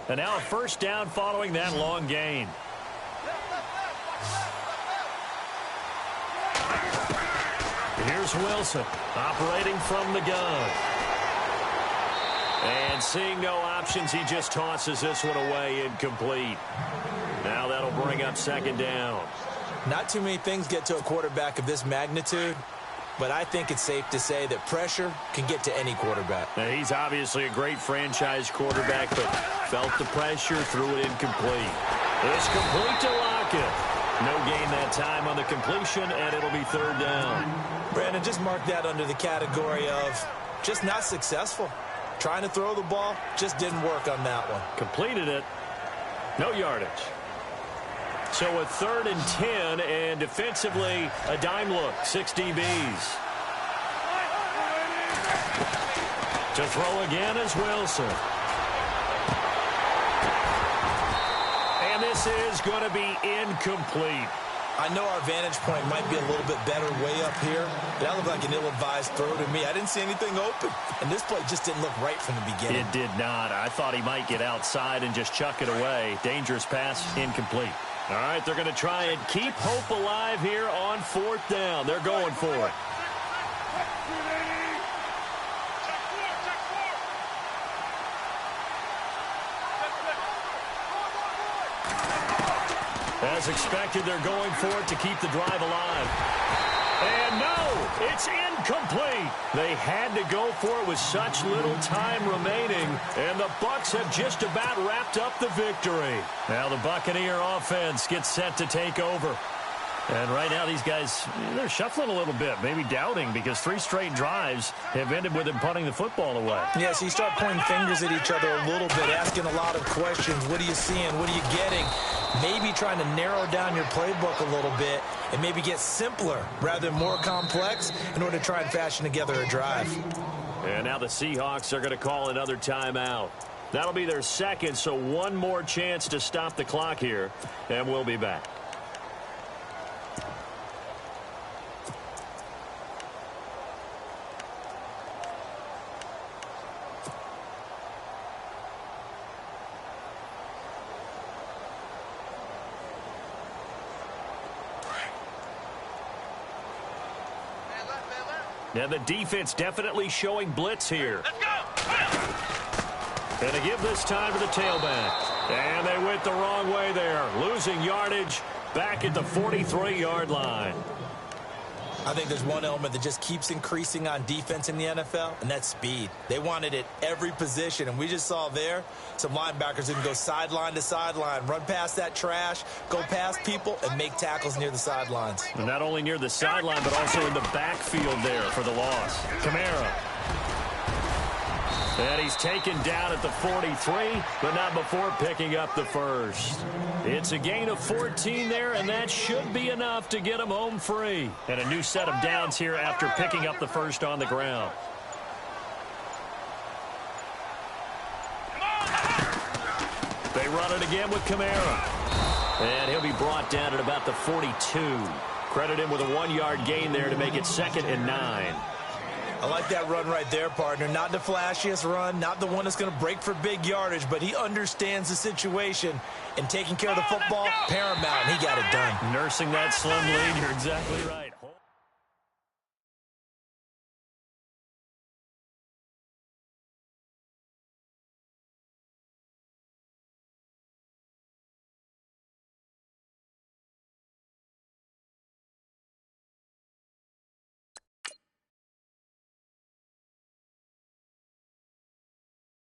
B: And now a 1st down following that long gain. Here's Wilson operating from the gun. And seeing no options, he just tosses this one away incomplete. Now that'll bring up second down.
C: Not too many things get to a quarterback of this magnitude, but I think it's safe to say that pressure can get to any quarterback.
B: Now, he's obviously a great franchise quarterback, but felt the pressure, threw it incomplete. It's complete to Lockett. No gain that time on the completion, and it'll be third down.
C: Brandon, just mark that under the category of just not successful. Trying to throw the ball, just didn't work on that one.
B: Completed it. No yardage. So a 3rd and 10, and defensively, a dime look, 6 DBs. To throw again is Wilson. And this is going to be incomplete.
C: I know our vantage point might be a little bit better way up here, but that looked like an ill-advised throw to me. I didn't see anything open, and this play just didn't look right from the beginning.
B: It did not. I thought he might get outside and just chuck it away. Dangerous pass, incomplete. All right, they're going to try and keep hope alive here on 4th down. They're going for it. As expected, they're going for it to keep the drive alive. And no, it's incomplete. They had to go for it with such little time remaining, and the Bucs have just about wrapped up the victory. Now the Buccaneer offense gets set to take over. And right now these guys, they're shuffling a little bit, maybe doubting, because 3 straight drives have ended with them punting the football away.
C: Yeah, so you start pointing fingers at each other a little bit, asking a lot of questions. What are you seeing? What are you getting? Maybe trying to narrow down your playbook a little bit and maybe get simpler rather than more complex in order to try and fashion together a drive.
B: And now the Seahawks are going to call another timeout. That'll be their 2nd, so one more chance to stop the clock here, and we'll be back. Now the defense definitely showing blitz here.
D: Let's go!
B: And they give this time to the tailback. And they went the wrong way there, losing yardage back at the 43-yard line.
C: I think there's one element that just keeps increasing on defense in the NFL, and that's speed. They want it at every position, and we just saw there some linebackers who can go sideline to sideline, run past that trash, go past people, and make tackles near the sidelines.
B: And not only near the sideline, but also in the backfield there for the loss. Kamara. And he's taken down at the 43, but not before picking up the first. It's a gain of 14 there, and that should be enough to get him home free. And a new set of downs here after picking up the first on the ground. They run it again with Kamara. And he'll be brought down at about the 42. Credit him with a 1-yard gain there to make it 2nd and 9.
C: I like that run right there, partner. Not the flashiest run, not the one that's going to break for big yardage, but he understands the situation, and taking care of the football, paramount, and he got it done.
B: Nursing that slim lead, you're exactly right.